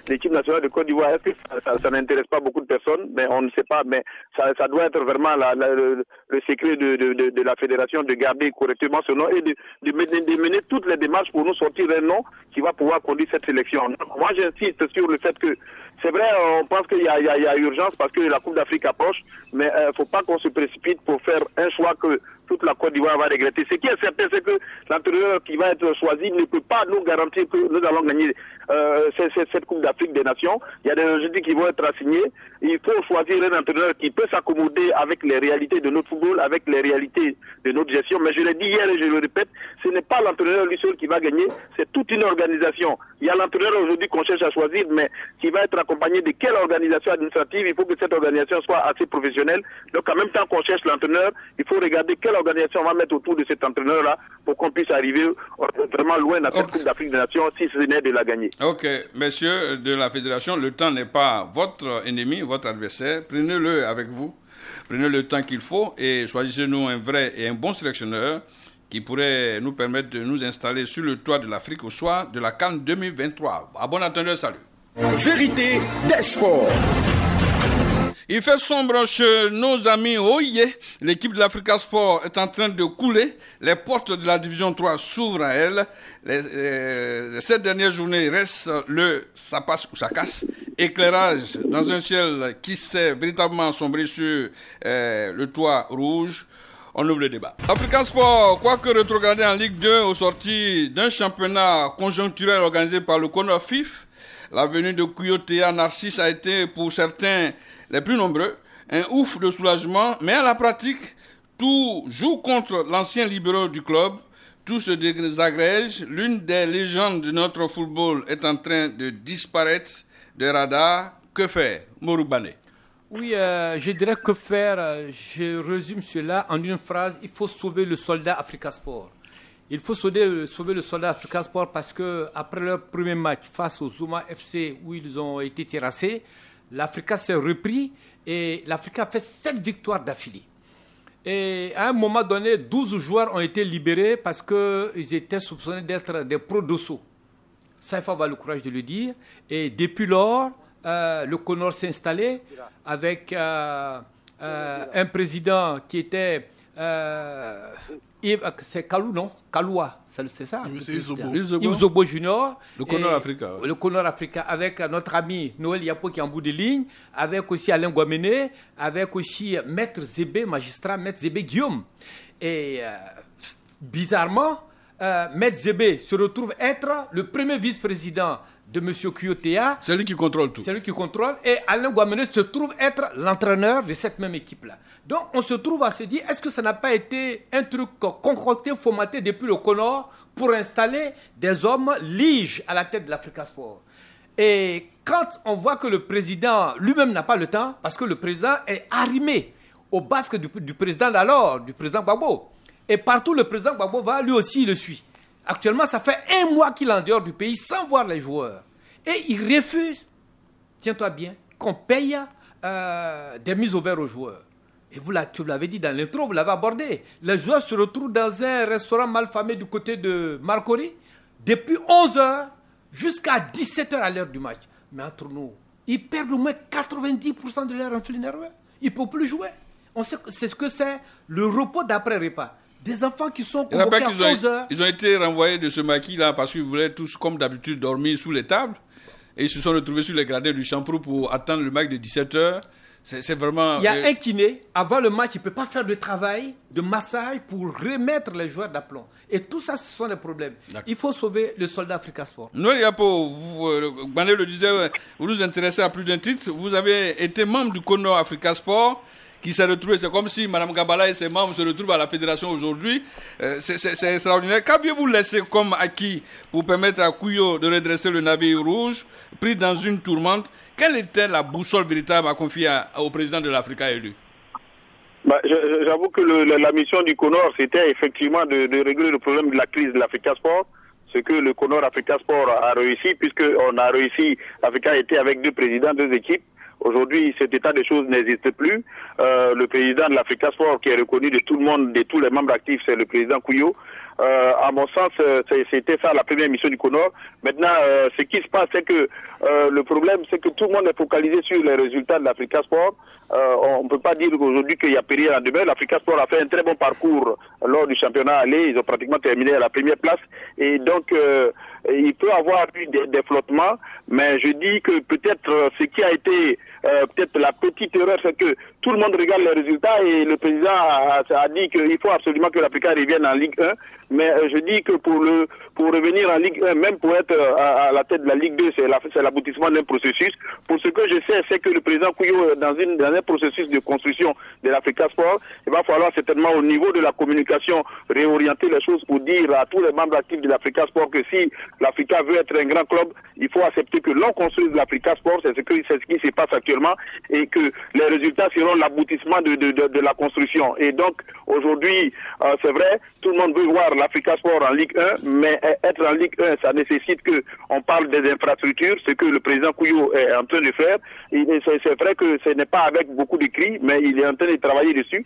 Speaker 8: l'équipe nationale de Côte d'Ivoire, est-ce que ça n'intéresse pas beaucoup de personnes? Mais on ne sait pas, mais ça doit être vraiment le secret de la fédération de garder correctement ce nom et de mener toutes les démarches pour nous sortir un nom qui va pouvoir conduire cette sélection. Moi, j'insiste sur le fait que c'est vrai, on pense qu'il y a urgence parce que la Coupe d'Afrique approche, mais il ne faut pas qu'on se précipite pour faire un choix que toute la Côte d'Ivoire va regretter. Ce qui est certain, c'est que l'entraîneur qui va être choisi ne peut pas nous garantir que nous allons gagner cette Coupe d'Afrique des Nations. Il y a des objectifs qui vont être assignés. Il faut choisir un entraîneur qui peut s'accommoder avec les réalités de notre football, avec les réalités de notre gestion. Mais je l'ai dit hier et je le répète, ce n'est pas l'entraîneur lui seul qui va gagner, c'est toute une organisation. Il y a l'entraîneur aujourd'hui qu'on cherche à choisir, mais qui va être accompagné de quelle organisation administrative. Il faut que cette organisation soit assez professionnelle. Donc en même temps qu'on cherche l'entraîneur, il faut regarder quelle organisation on va mettre autour de cet entraîneur-là pour qu'on puisse arriver vraiment loin dans cette Coupe d'Afrique des Nations si ce n'est de la gagner.
Speaker 1: Ok, messieurs de la fédération, le temps n'est pas votre ennemi, votre adversaire. Prenez-le avec vous, prenez le temps qu'il faut et choisissez-nous un vrai et un bon sélectionneur qui pourrait nous permettre de nous installer sur le toit de l'Afrique au soir de la CAN 2023. À bon entendeur, salut.
Speaker 7: Vérité des sports.
Speaker 1: Il fait sombre chez nos amis Oye. L'équipe de l'Africa Sport est en train de couler. Les portes de la division 3 s'ouvrent à elle. Cette dernière journée, il reste le ça passe ou ça casse. Éclairage dans un ciel qui s'est véritablement assombri sur le toit rouge. On ouvre le débat. Africa Sport, quoique rétrogradé en Ligue 2 au sorti d'un championnat conjoncturel organisé par le Conor FIF, la venue de Kouyotea Narcisse a été pour certains les plus nombreux un ouf de soulagement, mais à la pratique, tout joue contre l'ancien libéral du club, tout se désagrège. L'une des légendes de notre football est en train de disparaître des radars. Que faire, Moroubane?
Speaker 9: Oui, je dirais que faire. Je résume cela en une phrase. Il faut sauver le soldat Africa Sport. Il faut sauver le soldat Africa Sport parce que après leur premier match face au Zuma FC où ils ont été terrassés, l'Africa s'est repris et l'Africa a fait 7 victoires d'affilée. Et à un moment donné, 12 joueurs ont été libérés parce qu'ils étaient soupçonnés d'être des pros d'Osso. Ça, il faut avoir le courage de le dire. Et depuis lors, le Conor s'est installé avec un président qui était... c'est Kalou, non? Kaloua, c'est ça? Yves Zobo Junior.
Speaker 1: Le Conor Africa.
Speaker 9: Le Conor Africa, avec notre ami Noël Yapo qui est en bout de ligne, avec aussi Alain Guamene, avec aussi Maître Zébé, magistrat Maître Zébé Guillaume. Et bizarrement, Maître Zébé se retrouve être le premier vice-président de M. Kuyotea.
Speaker 1: C'est lui qui contrôle tout.
Speaker 9: C'est lui qui contrôle. Et Alain Guameneu se trouve être l'entraîneur de cette même équipe-là. Donc, on se trouve à se dire, est-ce que ça n'a pas été un truc concocté, fomenté depuis le Conor pour installer des hommes liges à la tête de l'Africa Sport? Et quand on voit que le président lui-même n'a pas le temps, parce que le président est arrimé au basque du président d'alors, du président Gbagbo. Et partout, le président Gbagbo va, lui aussi, il le suit. Actuellement, ça fait 1 mois qu'il est en dehors du pays sans voir les joueurs. Et il refuse, tiens-toi bien, qu'on paye des mises au vert aux joueurs. Et tu l'avez dit dans l'intro, vous l'avez abordé. Les joueurs se retrouvent dans un restaurant malfamé du côté de Marcory depuis 11h jusqu'à 17h à l'heure du match. Mais entre nous, ils perdent au moins 90% de leur influx nerveux. Ils ne peuvent plus jouer. On sait c'est ce que c'est le repos d'après-repas. Des enfants qui sont convoqués à 11h.
Speaker 1: Ils ont été renvoyés de ce maquis-là parce qu'ils voulaient tous, comme d'habitude, dormir sous les tables. Et ils se sont retrouvés sur les gradins du Champrou pour attendre le match de 17h. C'est vraiment...
Speaker 9: Il y a un kiné, avant le match, il ne peut pas faire de travail, de massage pour remettre les joueurs d'aplomb. Et tout ça, ce sont des problèmes. Il faut sauver le soldat Africa Sport.
Speaker 1: Noël Yapo, Bané le disait, vous nous intéressez à plus d'un titre. Vous avez été membre du Conor Africa Sport qui s'est retrouvé, c'est comme si Mme Gabala et ses membres se retrouvent à la fédération aujourd'hui. C'est extraordinaire. Qu'aviez-vous laissé comme acquis pour permettre à Kouyo de redresser le navire rouge, pris dans une tourmente? Quelle était la boussole véritable à confier au président de l'Africa élu?
Speaker 8: J'avoue que la mission du Conor, c'était effectivement de régler le problème de la crise de l'Africa Sport. Ce que le Conor Africa Sport a réussi, puisqu'on a réussi, l'Africa était avec 2 présidents, 2 équipes. Aujourd'hui, cet état des choses n'existe plus. Le président de l'Africa Sport, qui est reconnu de tout le monde, de tous les membres actifs, c'est le président Kouyo. À mon sens, c'était ça la première mission du Conor. Maintenant, ce qui se passe, c'est que le problème, c'est que tout le monde est focalisé sur les résultats de l'Africa Sport. On ne peut pas dire aujourd'hui qu'il y a péril en demain. L'Africa Sport a fait un très bon parcours lors du championnat aller. Ils ont pratiquement terminé à la première place. Et donc, il peut avoir eu des flottements, mais je dis que peut-être ce qui a été peut-être la petite erreur, c'est que tout le monde regarde les résultats et le président a dit qu'il faut absolument que l'Africa revienne en Ligue 1. Mais je dis que pour revenir en Ligue 1, même pour être à la tête de la Ligue 2, c'est l'aboutissement d'un processus. Pour ce que je sais, c'est que le président Kouyo, dans un processus de construction de l'Africa Sport, il va falloir certainement au niveau de la communication réorienter les choses pour dire à tous les membres actifs de l'Africa Sport que si l'Africa veut être un grand club, il faut accepter que l'on construise l'Africa Sport, c'est ce qui se passe actuellement, et que les résultats seront l'aboutissement de la construction. Et donc, aujourd'hui, c'est vrai, tout le monde veut voir l'Africa Sport en Ligue 1, mais être en Ligue 1, ça nécessite qu'on parle des infrastructures, ce que le président Kouyo est en train de faire. C'est vrai que ce n'est pas avec beaucoup de cris, mais il est en train de travailler dessus.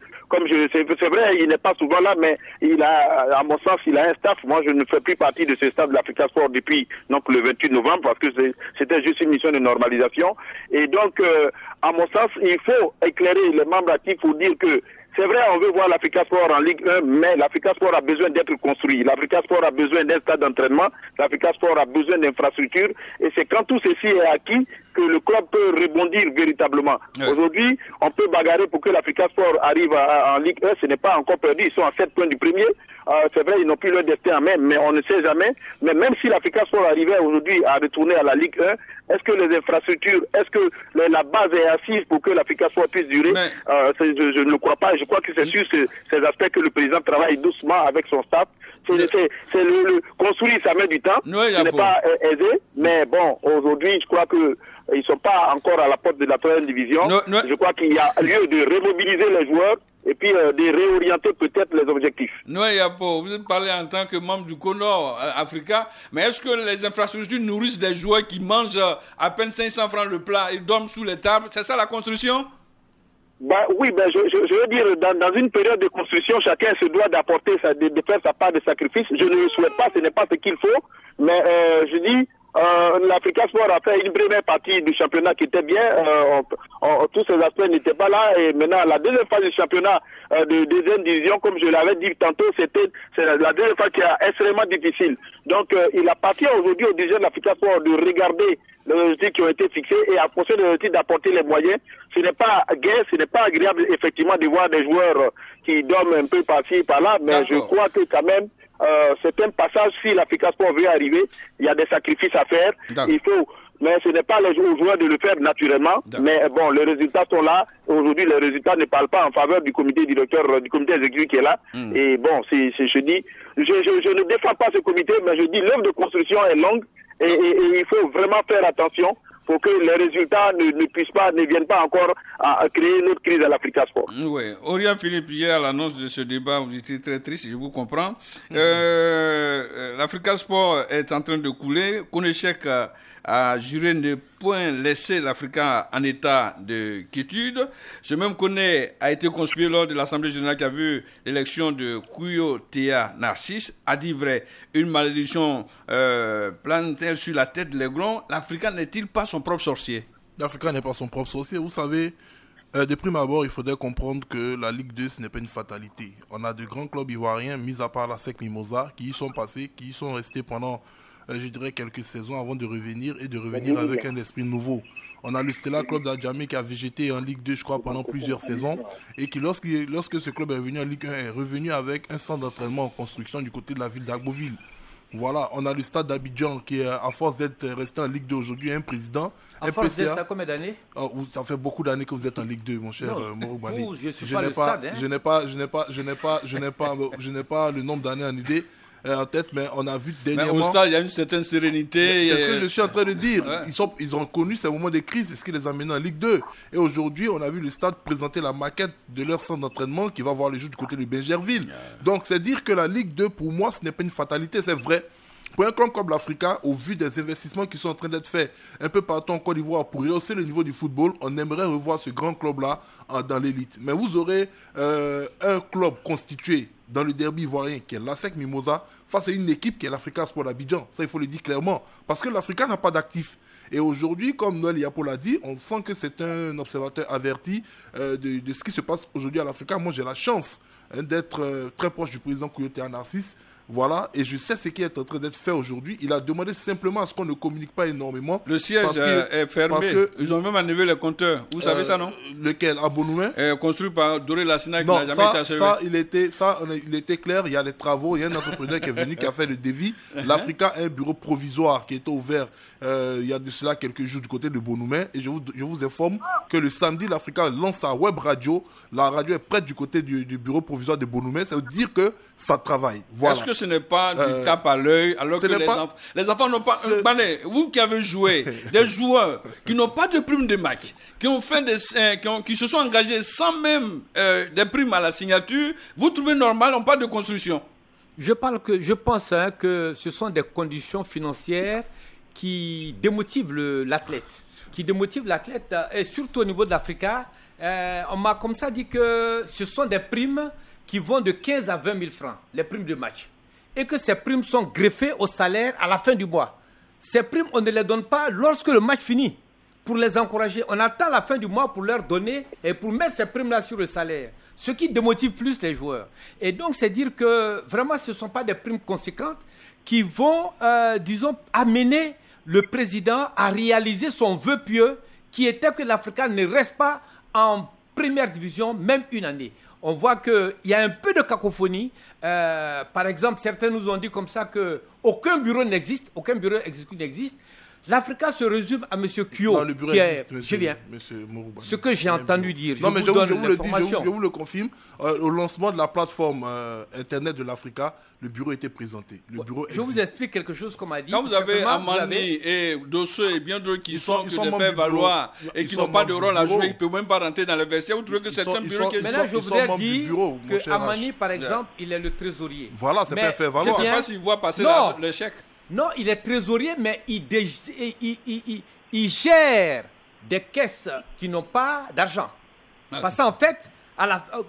Speaker 8: C'est vrai, il n'est pas souvent là, mais à mon sens, il a un staff. Moi, je ne fais plus partie de ce staff de l'Africa Sport depuis donc le 28 novembre, parce que c'était juste une mission de normalisation. Et donc, à mon sens, il faut éclairer les membres actifs pour dire que c'est vrai, on veut voir l'Africa Sport en Ligue 1, mais l'Africa Sport a besoin d'être construit. L'Africa Sport a besoin d'un stade d'entraînement. L'Africa Sport a besoin d'infrastructures. Et c'est quand tout ceci est acquis que le club peut rebondir véritablement. Oui. Aujourd'hui, on peut bagarrer pour que l'Africa Sport arrive en Ligue 1. Ce n'est pas encore perdu. Ils sont à 7 points du premier. C'est vrai, ils n'ont plus leur destin en main, mais on ne sait jamais. Mais même si l'Africa Sport arrivait aujourd'hui à retourner à la Ligue 1, est-ce que les infrastructures, est-ce que la base est assise pour que l'Africa Sport puisse durer? Je ne le crois pas. Je crois que c'est sur ces aspects que le président travaille doucement avec son staff. C'est le construire, ça met du temps. Ce n'est pas aisé, mais bon, aujourd'hui, je crois que ils sont pas encore à la porte de la 3e division. Je crois qu'il y a lieu de remobiliser les joueurs et puis de réorienter peut-être les objectifs.
Speaker 1: Noël Yapo, vous parlez en tant que membre du Conor Africa, mais est-ce que les infrastructures nourrissent des joueurs qui mangent à peine 500 francs le plat, ils dorment sous les tables? C'est ça la construction?
Speaker 8: Oui, je veux dire, dans une période de construction, chacun se doit d'apporter, de faire sa part de sacrifice. Je ne le souhaite pas, ce n'est pas ce qu'il faut, mais je dis, l'Africa Sport a fait une première partie du championnat qui était bien, tous ces aspects n'étaient pas là, et maintenant la deuxième phase du championnat de deuxième division, comme je l'avais dit tantôt, c'est la deuxième phase qui est extrêmement difficile. Donc il appartient aujourd'hui aux dirigeants de l'Africa Sport de regarder les objectifs qui ont été fixés et à fonction des objectifs d'apporter les moyens. Ce n'est pas gai, ce n'est pas agréable effectivement de voir des joueurs qui dorment un peu par-ci par-là, mais je crois que quand même certains passages, si l'Africa Sport veut arriver, il y a des sacrifices à faire. Il faut, mais ce n'est pas aux joueurs de le faire naturellement. Mais bon, les résultats sont là. Aujourd'hui, les résultats ne parlent pas en faveur du comité directeur, du comité exécutif qui est là. Et bon, je dis, je ne défends pas ce comité, mais je dis l'œuvre de construction est longue et il faut vraiment faire attention pour que les résultats ne viennent pas encore à créer une autre crise à l'Africa Sport.
Speaker 1: Oui. Aurélien Philippe, hier à l'annonce de ce débat, vous étiez très triste, je vous comprends. L'Africa Sport est en train de couler. Konechek a juré ne point laisser l'Africa en état de quiétude. Ce même Koné a été conspué lors de l'Assemblée générale qui a vu l'élection de Kuyo Théa Narcisse. A dit vrai, une malédiction plane-t-elle sur la tête de l'aiglon? L'Africa n'est-il pas son propre sorcier?
Speaker 10: L'Africa n'est pas son propre sorcier. Vous savez, de prime abord, il faudrait comprendre que la Ligue 2, ce n'est pas une fatalité. On a de grands clubs ivoiriens, mis à part la SEC Mimosa, qui y sont passés, qui y sont restés pendant, je dirais, quelques saisons avant de revenir et de revenir avec un esprit nouveau. On a le Stella Club d'Adjamé qui a végété en Ligue 2, je crois, pendant plusieurs saisons et qui, lorsque ce club est venu en Ligue 1, est revenu avec un centre d'entraînement en construction du côté de la ville d'Agboville. Voilà, on a le stade d'Abidjan qui, à force d'être resté en Ligue 2 aujourd'hui, un président.
Speaker 9: À force d'être ça, combien d'années?
Speaker 10: Ça fait beaucoup d'années que vous êtes en Ligue 2, mon cher Moroubani.
Speaker 9: Je suis pas le stade.
Speaker 10: Je n'ai pas le nombre d'années en idée. En tête, mais on a vu dernièrement...
Speaker 1: Mais au stade, il y a une certaine sérénité.
Speaker 10: C'est ce que je suis en train de dire. Ouais. Ils ont connu ces moments de crise, c'est ce qui les a menés en Ligue 2. Et aujourd'hui, on a vu le stade présenter la maquette de leur centre d'entraînement qui va voir les jeux du côté de Benjerville. Donc, c'est dire que la Ligue 2, pour moi, ce n'est pas une fatalité, c'est vrai. Pour un club comme l'Africa, au vu des investissements qui sont en train d'être faits un peu partout en Côte d'Ivoire pour rehausser le niveau du football, on aimerait revoir ce grand club-là dans l'élite. Mais vous aurez un club constitué dans le derby ivoirien qui est l'ASEC Mimosa face à une équipe qui est l'Africa Sport d'Abidjan. Ça, il faut le dire clairement. Parce que l'Africa n'a pas d'actifs. Et aujourd'hui, comme Noël Yapo l'a dit, on sent que c'est un observateur averti de ce qui se passe aujourd'hui à l'Africa. Moi, j'ai la chance d'être très proche du président Kuyo Théa Narcisse. Voilà, et je sais ce qui est en train d'être fait aujourd'hui. Il a demandé simplement à ce qu'on ne communique pas énormément.
Speaker 1: Le siège est fermé. Ils ont même enlevé les compteurs. Vous savez ça, non?
Speaker 10: Lequel? À Bonouin?
Speaker 1: Construit par Doré Lassina qui n'a jamais été achevé.
Speaker 10: Il était clair. Il y a les travaux. Il y a un entrepreneur qui est venu, qui a fait le devis. L'Africa a un bureau provisoire qui était ouvert il y a de cela quelques jours du côté de Bonouin. Et je vous informe que le samedi, l'Africa lance sa web radio. La radio est prête du côté du bureau provisoire de Bonouin. Ça veut dire que ça travaille. Voilà.
Speaker 1: Est-ce que ce n'est pas du tape à l'œil alors que les enfants n'ont pas... Vous qui avez joué, des joueurs qui n'ont pas de primes de match, qui ont fait qui se sont engagés sans même des primes à la signature, vous trouvez normal, on parle de construction?
Speaker 9: Je pense que ce sont des conditions financières qui démotivent l'athlète. Et surtout au niveau de l'Africa, on m'a comme ça dit que ce sont des primes qui vont de 15 à 20 000 francs, les primes de match. Et que ces primes sont greffées au salaire à la fin du mois. Ces primes, on ne les donne pas lorsque le match finit. Pour les encourager, on attend la fin du mois pour leur donner et pour mettre ces primes-là sur le salaire. Ce qui démotive plus les joueurs. Et donc, c'est dire que vraiment, ce ne sont pas des primes conséquentes qui vont, amener le président à réaliser son vœu pieux qui était que l'Africa ne reste pas en première division, même une année. On voit qu'il y a un peu de cacophonie. Par exemple, certains nous ont dit comme ça qu'aucun bureau n'existe, aucun bureau exécutif n'existe. L'Africa se résume à M. Kyo.
Speaker 10: Non, le bureau existe,
Speaker 9: monsieur Moroubani. Ce que j'ai entendu dire,
Speaker 10: non, je vous le confirme. Au lancement de la plateforme Internet de l'Africa, le bureau était présenté.
Speaker 9: Je vous explique quelque chose qu'on m'a dit.
Speaker 1: Quand vous avez Amani et Dosso et bien d'autres qui sont des faire valoir et qui n'ont pas de rôle à jouer, ils ne peuvent même pas rentrer dans le vestiaire, vous trouvez que c'est un bureau qui est...
Speaker 9: Maintenant, je voudrais dire que Amani, par exemple, il est le trésorier.
Speaker 10: Voilà, c'est pas faire valoir.
Speaker 1: Je ne sais pas s'il voit passer le chèque.
Speaker 9: Non, il est trésorier, mais il gère des caisses qui n'ont pas d'argent. Parce qu'en fait,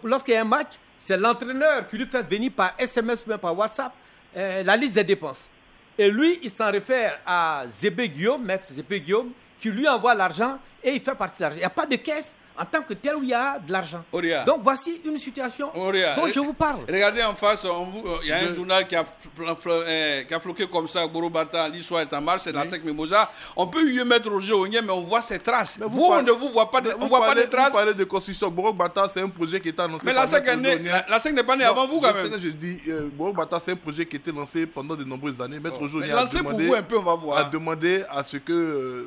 Speaker 9: lorsqu'il y a un match, c'est l'entraîneur qui lui fait venir par SMS ou par WhatsApp la liste des dépenses. Et lui, il s'en réfère à Zébé Guillaume, maître Zébé Guillaume, qui lui envoie l'argent et il fait partie de l'argent. Il n'y a pas de caisse en tant que tel où il y a de l'argent.
Speaker 1: Oria.
Speaker 9: Donc voici une situation dont je vous parle.
Speaker 1: Regardez en face, il y a un journal qui a floqué comme ça, Borobata, l'histoire est en marche, c'est la SEC Mimosa. On peut y mettre Roger Onye, mais on voit ses traces. On ne vous voit pas de traces.
Speaker 10: Vous parlez de construction. Borobata, c'est un projet qui est annoncé.
Speaker 1: Mais la SEC n'est pas née avant vous quand même.
Speaker 10: C'est ce que je dis. Borobata, c'est un projet qui a été lancé pendant de nombreuses années. Maître Roger Onye
Speaker 1: a
Speaker 10: demandé à ce que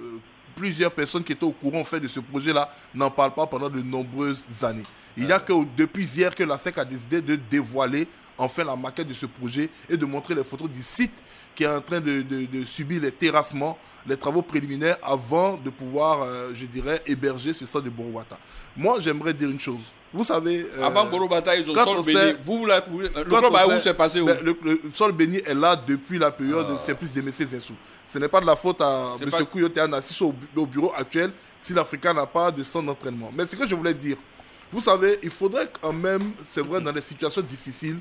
Speaker 10: plusieurs personnes qui étaient au courant en fait, de ce projet-là n'en parlent pas pendant de nombreuses années. Il n'y a que depuis hier que la SEC a décidé de dévoiler enfin la maquette de ce projet et de montrer les photos du site qui est en train de subir les terrassements, les travaux préliminaires avant de pouvoir, je dirais, héberger ce centre de Borobata. Moi, j'aimerais dire une chose. Vous savez...
Speaker 1: avant Borobata, ils ont Sol Béni. Le club à où c'est passé où?
Speaker 10: Le Sol Béni est là depuis la période de Simplice Demessé Zensou. Ce n'est pas de la faute à M. Kouyoté assis au bureau actuel si l'Africain n'a pas de centre d'entraînement. Mais ce que je voulais dire, vous savez, il faudrait quand même, c'est vrai, dans les situations difficiles,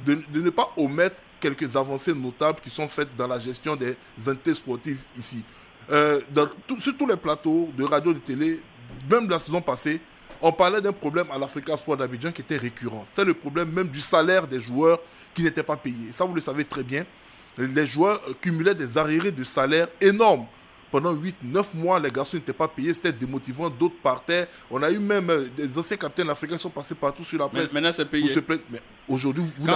Speaker 10: de ne pas omettre quelques avancées notables qui sont faites dans la gestion des entités sportives ici. Sur tous les plateaux de radio, de télé, même la saison passée, on parlait d'un problème à l'Africa Sport d'Abidjan qui était récurrent. C'est le problème même du salaire des joueurs qui n'étaient pas payés. Ça, vous le savez très bien. Les joueurs cumulaient des arriérés de salaire énormes. Pendant 8-9 mois, les garçons n'étaient pas payés, c'était démotivant, d'autres partaient. On a eu même des anciens capitaines africains qui sont passés partout sur la presse.
Speaker 1: Maintenant, c'est payé.
Speaker 10: Mais aujourd'hui, vous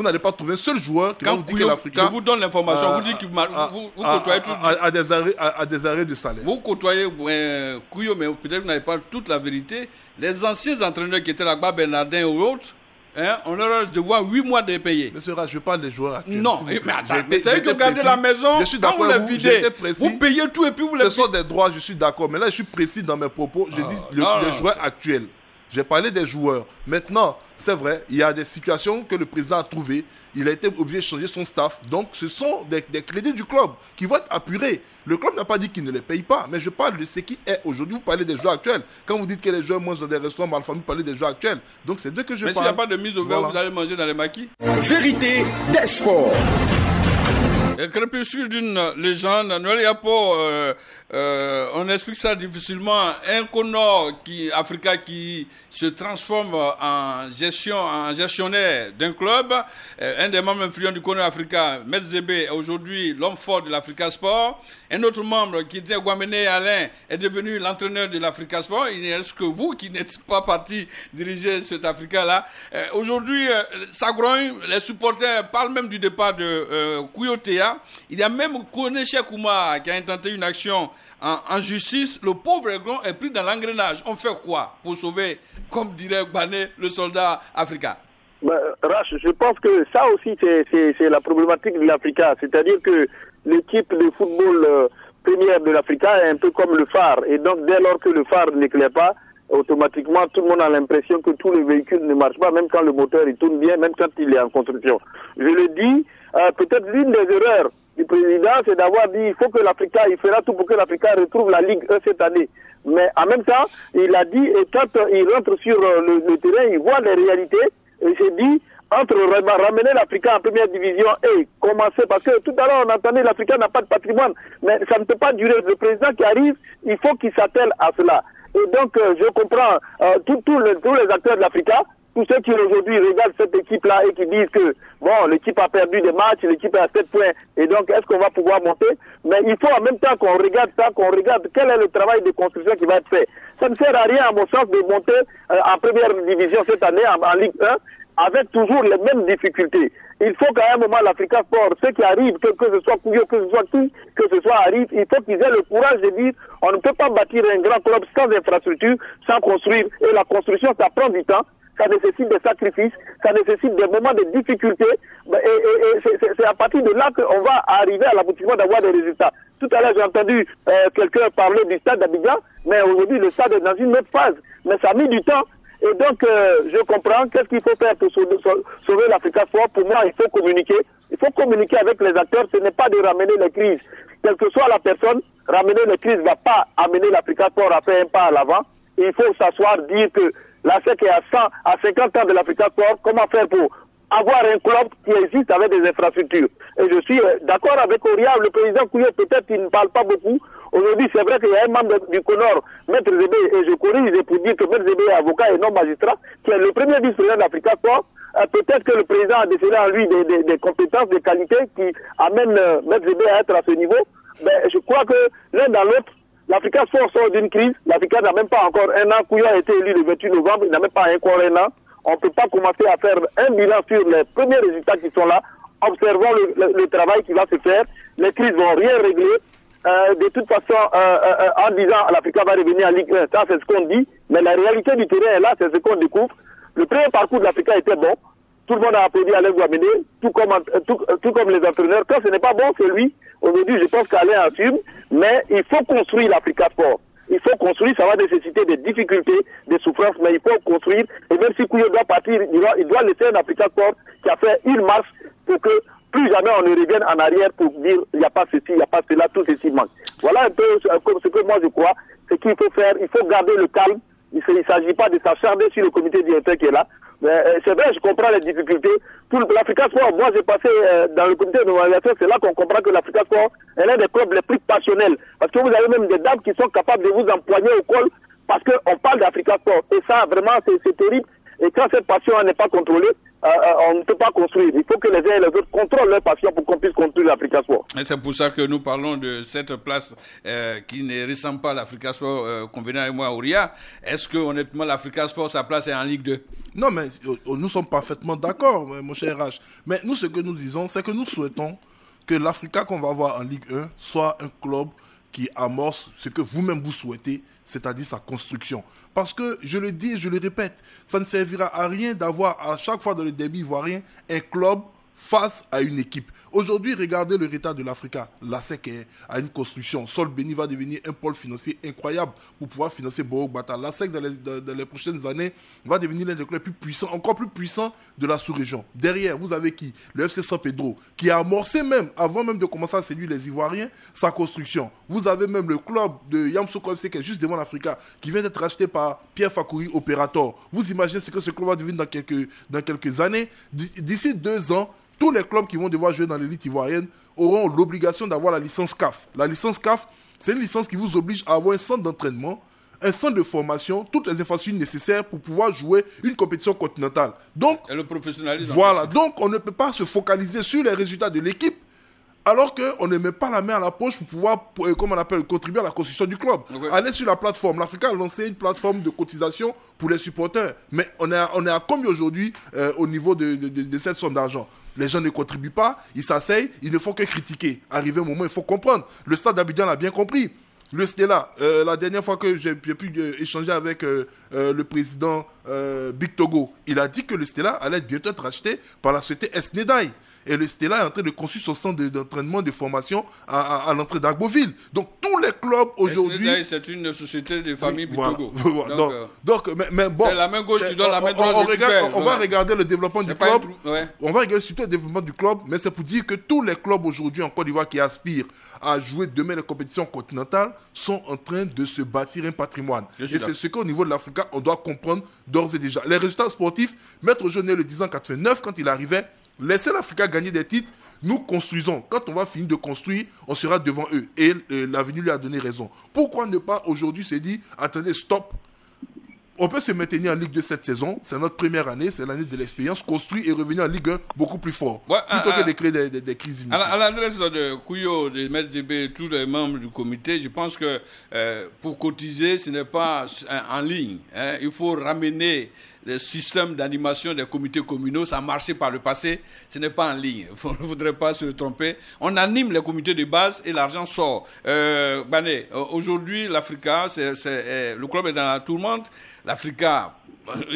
Speaker 10: n'allez pas trouver un seul joueur qui va vous dire que l'Africain...
Speaker 1: Je vous donne l'information, vous dites que vous côtoyez tout...
Speaker 10: à des arrêts de salaire.
Speaker 1: Vous côtoyez Kouyo, mais peut-être vous n'avez pas toute la vérité. Les anciens entraîneurs qui étaient là-bas, Bernardin ou autres, on leur a devoir 8 mois de payer.
Speaker 10: Monsieur Ra, je parle des joueurs actuels.
Speaker 1: Non, mais c'est eux qui ont gardé la maison. Quand vous les videz, vous payez tout et puis vous les
Speaker 10: payez. Ce sont des droits, je suis d'accord. Mais là, je suis précis dans mes propos. Je dis les joueurs actuels. J'ai parlé des joueurs. Maintenant, c'est vrai, il y a des situations que le président a trouvées. Il a été obligé de changer son staff. Donc, ce sont des crédits du club qui vont être apurés. Le club n'a pas dit qu'il ne les paye pas. Mais je parle de ce qui est aujourd'hui. Vous parlez des joueurs actuels. Quand vous dites que les joueurs mangent dans des restaurants malfamés, vous parlez des joueurs actuels. Donc, c'est d'eux que je parle.
Speaker 1: Mais s'il n'y a pas de mise au vert, vous allez manger dans les maquis.
Speaker 7: Vérité des sports.
Speaker 1: Crépuscule d'une légende, Noël Yapo, on explique ça difficilement. Un Conor Africa qui se transforme en gestionnaire d'un club, un des membres influents du Conor Africa, Metzebe, est aujourd'hui l'homme fort de l'Africa Sport. Un autre membre qui était Guamene Alain est devenu l'entraîneur de l'Africa Sport. Il ne reste que vous qui n'êtes pas parti diriger cet Africa-là. Aujourd'hui, ça grogne, les supporters parlent même du départ de Kouyoté. Il y a même Kone Chekouma qui a intenté une action en justice. Le pauvre Aiglon est pris dans l'engrenage. On fait quoi pour sauver, comme dirait Bané, le soldat africain?
Speaker 8: Rach, je pense que ça aussi c'est la problématique de l'Africa. C'est-à-dire que l'équipe de football première de l'Africa est un peu comme le phare. Et donc dès lors que le phare n'éclaire pas, automatiquement tout le monde a l'impression que tous les véhicules ne marchent pas, même quand le moteur il tourne bien, même quand il est en construction. Je le dis, peut-être l'une des erreurs du président, c'est d'avoir dit il faut que l'Africa, il fera tout pour que l'Africa retrouve la Ligue 1 cette année. Mais en même temps, il a dit, et quand il rentre sur le terrain, il voit les réalités, et j'ai dit, entre ramener l'Africa en première division et commencer, parce que tout à l'heure on entendait l'Africa n'a pas de patrimoine, mais ça ne peut pas durer. Le président qui arrive, il faut qu'il s'attelle à cela. Et donc je comprends tous les acteurs de l'Africa, tous ceux qui aujourd'hui regardent cette équipe-là et qui disent que bon, l'équipe a perdu des matchs, l'équipe est à 7 points, et donc est-ce qu'on va pouvoir monter? Mais il faut en même temps qu'on regarde ça, qu'on regarde quel est le travail de construction qui va être fait. Ça ne sert à rien, à mon sens, de monter en première division cette année, en Ligue 1, avec toujours les mêmes difficultés. Il faut qu'à un moment, l'Africa Sport, ceux qui arrivent, que ce soit Kouyo, que ce soit qui, que ce soit arrive, il faut qu'ils aient le courage de dire on ne peut pas bâtir un grand club sans infrastructure, sans construire. Et la construction, ça prend du temps, ça nécessite des sacrifices, ça nécessite des moments de difficulté. Et c'est à partir de là qu'on va arriver à l'aboutissement d'avoir des résultats. Tout à l'heure, j'ai entendu quelqu'un parler du stade d'Abidjan, mais aujourd'hui, le stade est dans une autre phase. Mais ça a mis du temps. Et donc, je comprends qu'est-ce qu'il faut faire pour sauver l'Africa Sport. Pour moi, il faut communiquer. Il faut communiquer avec les acteurs. Ce n'est pas de ramener les crises. Quelle que soit la personne, ramener les crises ne va pas amener l'Africa Sport à faire un pas à l'avant. Il faut s'asseoir, dire que la SEC est à 50 ans de l'Africa Sport. Comment faire pour avoir un club qui existe avec des infrastructures? Et je suis d'accord avec Oria, le président Kouyo, peut-être il ne parle pas beaucoup. Aujourd'hui, c'est vrai qu'il y a un membre du CONOR, Maître Zébé, et je corrige pour dire que Maître Zébé est avocat et non magistrat, qui est le premier vice-président d'Africa Sport. Peut-être que le président a décelé en lui des compétences, des qualités qui amènent Maître Zébé à être à ce niveau. Mais je crois que l'un dans l'autre, l'Africa Sport sort d'une crise. L'Africa n'a même pas encore un an. Kouya a été élu le 28 novembre, il n'a même pas encore un an. On ne peut pas commencer à faire un bilan sur les premiers résultats qui sont là. Observons le travail qui va se faire. Les crises vont rien régler. De toute façon, en disant l'Africa va revenir en Ligue 1, ça c'est ce qu'on dit. Mais la réalité du terrain est là, c'est ce qu'on découvre. Le premier parcours de l'Africa était bon. Tout le monde a applaudi Alain Guaméné, tout comme les entraîneurs. Quand ce n'est pas bon, c'est lui. Aujourd'hui, je pense qu'Alain assume. Mais il faut construire l'Africa Sport. Il faut construire, ça va nécessiter des difficultés, des souffrances, mais il faut construire. Et même si Kouyo doit partir, il doit laisser un Africa Sport qui a fait une marche pour que plus jamais on ne revienne en arrière pour dire il n'y a pas ceci, il n'y a pas cela, tout ceci manque. Voilà un peu ce que moi je crois, c'est qu'il faut faire, il faut garder le calme. Il ne s'agit pas de s'acharner sur le comité directeur qui est là. Mais c'est vrai, je comprends les difficultés. Pour l'Africa Sport, moi j'ai passé dans le comité de normalisation, c'est là qu'on comprend que l'Africa Sport est l'un des clubs les plus passionnels. Parce que vous avez même des dames qui sont capables de vous empoigner au col parce qu'on parle d'Africa Sport. Et ça, vraiment, c'est terrible. Et quand cette passion n'est pas contrôlée, on ne peut pas construire. Il faut que les uns et les autres contrôlent leur passion pour qu'on puisse construire l'Africa Sport.
Speaker 1: Et c'est pour ça que nous parlons de cette place qui ne ressemble pas à l'Africa Sport, convenant avec moi, Ouria. Est-ce que honnêtement l'Africa Sport, sa place est en Ligue 2?
Speaker 10: Non, mais nous sommes parfaitement d'accord, mon cher H. Mais nous, ce que nous disons, c'est que nous souhaitons que l'Africa qu'on va avoir en Ligue 1 soit un club qui amorce ce que vous-même vous souhaitez, c'est-à-dire sa construction. Parce que, je le dis et je le répète, ça ne servira à rien d'avoir à chaque fois dans le derby ivoirien un club face à une équipe. Aujourd'hui, regardez le retard de l'Africa. La SEC a une construction. Sol Béni va devenir un pôle financier incroyable pour pouvoir financer Bohok Bata. La SEC, dans les prochaines années, va devenir l'un des clubs plus puissants, encore plus puissants de la sous-région. Derrière, vous avez qui? Le FC San Pedro, qui a amorcé même, avant même de commencer à séduire les Ivoiriens, sa construction. Vous avez même le club de Yamoussoukro FC, qui est juste devant l'Africa, qui vient d'être racheté par Pierre Fakouri, Opérateur. Vous imaginez ce que ce club va devenir dans quelques années. D'ici 2 ans, tous les clubs qui vont devoir jouer dans l'élite ivoirienne auront l'obligation d'avoir la licence CAF. La licence CAF, c'est une licence qui vous oblige à avoir un centre d'entraînement, un centre de formation, toutes les infrastructures nécessaires pour pouvoir jouer une compétition continentale. Donc,
Speaker 1: et le professionnalisme.
Speaker 10: Voilà, donc on ne peut pas se focaliser sur les résultats de l'équipe alors qu'on ne met pas la main à la poche pour pouvoir, comme on appelle, contribuer à la construction du club. Okay. Allez sur la plateforme. L'Africa a lancé une plateforme de cotisation pour les supporters. Mais on est à combien aujourd'hui au niveau de cette somme d'argent? Les gens ne contribuent pas, ils s'asseyent, ils ne font que critiquer. Arrivé un moment, il faut comprendre. Le Stade d'Abidjan l'a bien compris. Le Stella, la dernière fois que j'ai pu échanger avec le président Big Togo, il a dit que le Stella allait bientôt être racheté par la société Esnedai. Et le Stella est en train de construire son centre d'entraînement, de formation à l'entrée d'Agboville. Donc tous les clubs aujourd'hui...
Speaker 1: Esnedai, c'est une société de famille Big Togo.
Speaker 10: Donc, mais bon...
Speaker 1: C'est la main gauche, tu donnes la main droite.
Speaker 10: On va regarder le développement du club. On va regarder surtout le développement du club, mais c'est pour dire que tous les clubs aujourd'hui en Côte d'Ivoire qui aspirent à jouer demain les compétitions continentales sont en train de se bâtir un patrimoine. Et c'est ce qu'au niveau de l'Africa, on doit comprendre d'ores et déjà. Les résultats sportifs, Maître Jeunet le disant en 89, quand il arrivait, laissez l'Africa gagner des titres, nous construisons. Quand on va finir de construire, on sera devant eux. Et l'avenir lui a donné raison. Pourquoi ne pas aujourd'hui se dire, attendez, stop. On peut se maintenir en Ligue 2 cette saison, c'est notre première année, c'est l'année de l'expérience, construire et revenir en Ligue 1 beaucoup plus fort, plutôt que de créer des crises inutiles.
Speaker 1: À l'adresse de Kouyo, de Maître Zébé, tous les membres du comité, je pense que pour cotiser, ce n'est pas en ligne. Il faut ramener le système d'animation des comités communaux, ça a marché par le passé, ce n'est pas en ligne. Il ne faudrait pas se tromper. On anime les comités de base et l'argent sort. Bané, aujourd'hui, l'Africa, le club est dans la tourmente. L'Africa,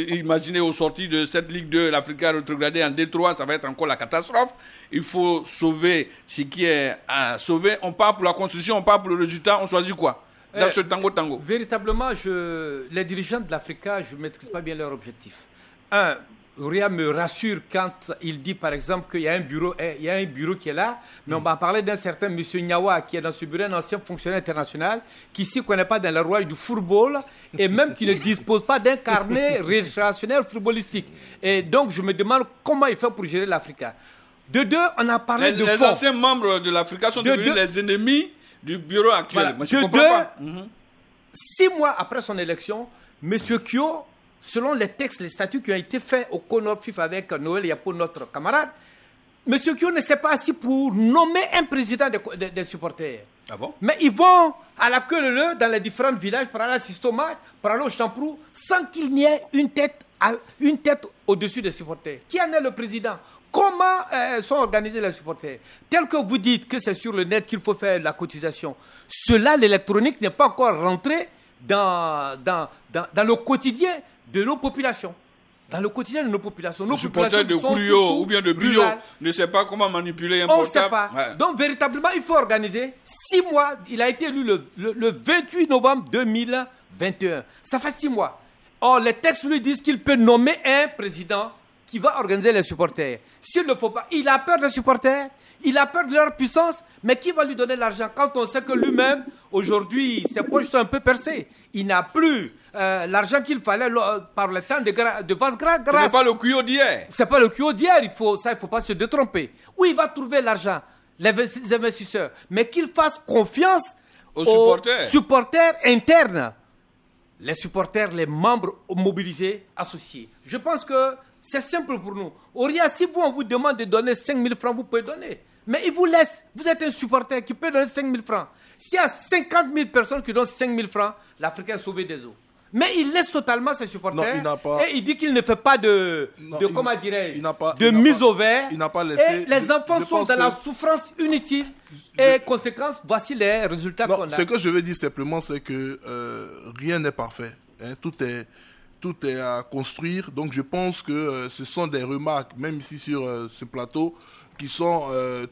Speaker 1: imaginez au sorti de cette Ligue 2, l'Africa rétrogradée en D3, ça va être encore la catastrophe. Il faut sauver ce qui est à sauver. On part pour la construction, on part pour le résultat, on choisit quoi? Dans ce tango.
Speaker 9: Véritablement, les dirigeants de l'Africa, je ne maîtrise pas bien leur objectif. Ouria me rassure quand il dit, par exemple, qu'il y a un bureau qui est là, mais on va parler d'un certain M. Nyawa qui est dans ce bureau, un ancien fonctionnaire international, qui ne s'y connaît pas dans le roi du football et même qui ne dispose pas d'un carnet relationnel footballistique. Et donc, je me demande comment il fait pour gérer l'Africa. De deux, on a parlé de fonds.
Speaker 1: Les anciens membres de l'Africa sont devenus les ennemis du bureau actuel.
Speaker 9: Voilà.
Speaker 1: Moi, je comprends pas.
Speaker 9: 6 mois après son élection, M. Kyo, selon les textes, les statuts qui ont été faits au CONOFIF avec Noël Yapo, notre camarade, M. Kyo ne s'est pas assis pour nommer un président des supporters.
Speaker 1: Ah bon?
Speaker 9: Mais ils vont à la queue leu dans les différents villages pour aller assister au match, pour aller au Champrou, sans qu'il n'y ait une tête au-dessus des supporters. Qui en est le président? Comment sont organisés les supporters? Tel que vous dites que c'est sur le net qu'il faut faire la cotisation, cela, l'électronique n'est pas encore rentré dans le quotidien de nos populations. Dans le quotidien de nos populations. Nos
Speaker 1: supporters de Kourio ou bien de Bio ne savent pas comment manipuler un portable.
Speaker 9: On ne sait pas. Ouais. Donc, véritablement, il faut organiser 6 mois. Il a été élu le 28 novembre 2021. Ça fait 6 mois. Or, les textes lui disent qu'il peut nommer un président qui va organiser les supporters. S'il ne faut pas, il a peur des supporters, il a peur de leur puissance, mais qui va lui donner l'argent quand on sait que lui-même, aujourd'hui, ses poches sont un peu percées. Il n'a plus l'argent qu'il fallait par le temps de vaste grâce.
Speaker 1: Ce n'est pas le Kouyo d'hier.
Speaker 9: Ce n'est pas le Kouyo d'hier, il ne faut pas se détromper. Où il va trouver l'argent? Les investisseurs. Mais qu'il fasse confiance aux supporters internes. Les supporters, les membres mobilisés, associés. Je pense que c'est simple pour nous. Auria, si on vous demande de donner 5 000 francs, vous pouvez donner. Mais il vous laisse. Vous êtes un supporter qui peut donner 5 000 francs. S'il y a 50 000 personnes qui donnent 5 000 francs, l'Africain est sauvé des eaux. Mais il laisse totalement ses supporters. Et il dit qu'il ne fait pas de mise au vert.
Speaker 10: Il n'a pas laissé.
Speaker 9: Et les enfants sont dans la souffrance inutile. Et conséquence, voici les résultats qu'on a.
Speaker 10: Ce que je veux dire simplement, c'est que rien n'est parfait. Hein. Tout est à construire. Donc je pense que ce sont des remarques, même ici sur ce plateau, qui sont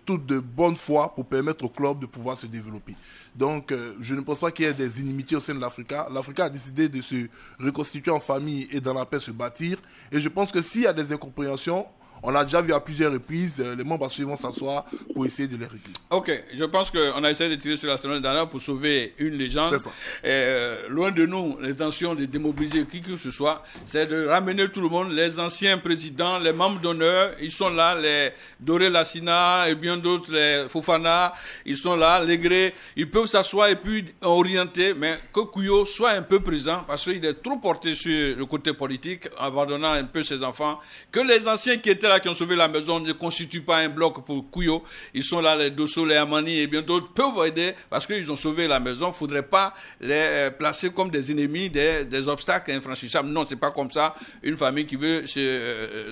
Speaker 10: toutes de bonne foi pour permettre au club de pouvoir se développer. Donc je ne pense pas qu'il y ait des inimitiés au sein de l'Africa. L'Africa a décidé de se reconstituer en famille et dans la paix se bâtir. Et je pense que s'il y a des incompréhensions, on l'a déjà vu à plusieurs reprises, les membres vont s'asseoir pour essayer de les régler.
Speaker 1: Ok, je pense qu'on a essayé de tirer sur la sonnette d'alarme pour sauver une légende.
Speaker 10: C'est ça.
Speaker 1: Loin de nous, l'intention de démobiliser qui que ce soit, c'est de ramener tout le monde, les anciens présidents, les membres d'honneur, ils sont là, les Doré Lassina et bien d'autres, les Fofana, ils sont là, les Gré, ils peuvent s'asseoir et puis orienter, mais que Kouyo soit un peu présent, parce qu'il est trop porté sur le côté politique, abandonnant un peu ses enfants, que les anciens qui étaient là, qui ont sauvé la maison, ne constituent pas un bloc pour Kouyo. Ils sont là, les Dosso, les Amani et bien d'autres peuvent aider parce qu'ils ont sauvé la maison. Il ne faudrait pas les placer comme des ennemis, des obstacles infranchissables. Non, c'est pas comme ça. Une famille qui veut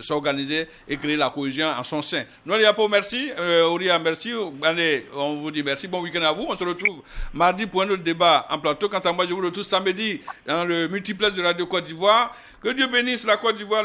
Speaker 1: s'organiser et créer la cohésion en son sein. Noël Yapo, merci. Auria, merci. Allez, on vous dit merci. Bon week-end à vous. On se retrouve mardi pour un autre débat en plateau. Quant à moi, je vous retrouve samedi dans le multiplex de Radio Côte d'Ivoire. Que Dieu bénisse la Côte d'Ivoire.